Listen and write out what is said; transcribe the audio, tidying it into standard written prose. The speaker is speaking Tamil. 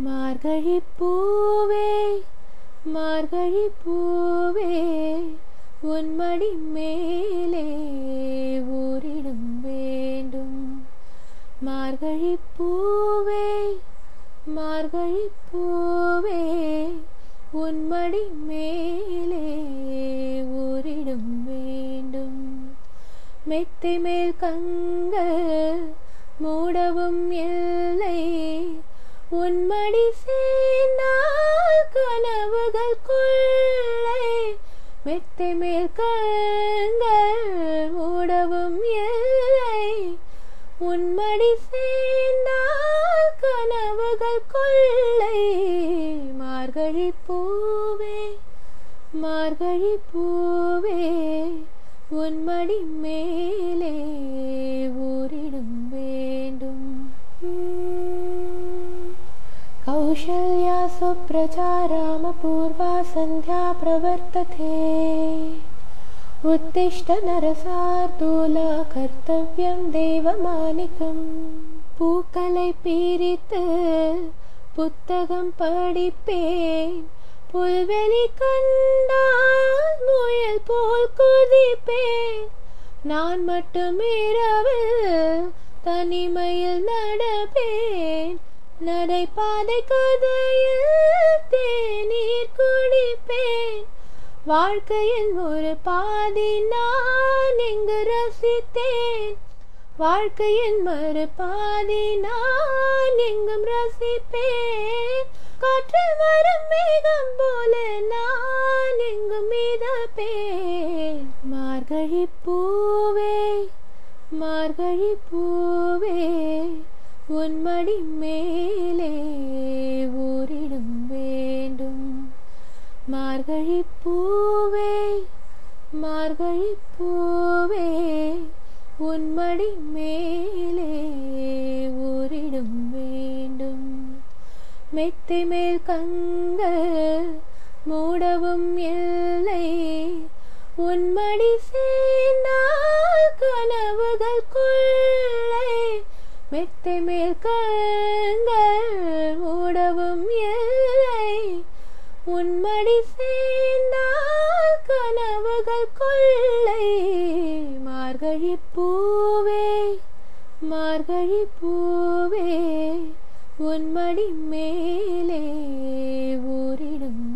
மார்கழி பூவே மார்கழி பூவே உன்மடி மேலே ஊரிடும் வேண்டும். மார்கழி பூவே மார்கழி பூவே உன்மடி மேலே ஊரிடும் வேண்டும். மெத்தை மேல் கண்கள் மூடவும் இல்லை, உன்மடி சேர்ந்தால் கனவுகள் கொள்ளை. மெத்தை மேல் கண்கள் மூடவும் இல்லை, உன்மடி சேர்ந்தால் கனவுகள் கொள்ளை. மார்கழி பூவே மார்கழி பூவே உன்மடி மேலே ஊரிடும் வேண்டும். कौशल्या सुप्रजा रामपूर्वा सन्ध्या प्रवर्तते, उत्तिष्ठ नरसार्दूल कर्तव्यं देवमानिकम्. பூக்களை பிரித்து புத்தகம் படிப்பேன், புல்வெளி கண்டால் முயல் போல் குதிப்பேன். நான் மட்டும் இரவில் தனிமையில் நடப்பேன், நடைபாதை கதையில் தேநீர் குடிப்பேன். வாழ்க்கையின் ஒரு பாதி நான் இங்கு ரசித்தேன், வாழ்க்கையின் மறு பாதி நான் எங்கும் ரசிப்பேன். காற்றில் வரும் மேகம் போல நான் எங்கும் மிதப்பேன். மார்கழி பூவே மார்கழி பூவே உன்மடி மேலே ஊரிடும் வேண்டும். மார்கழி பூவே மார்கழி பூவே உன்மடி மேலே ஊரிடும் வேண்டும். மெத்தை மேல் கண்கள் மூடவும் இல்லை, உன்மடி சேர்ந்தால் கனவுகள் கொள்ளை. மெத்தை மேல் கண்கள் மூடவும் இல்லை, உன்மடி சேர்ந்தால் கனவுகள் கொள்ளை. மார்கழி பூவே மார்கழி பூவே உன்மடி மேலே ஊரிடும்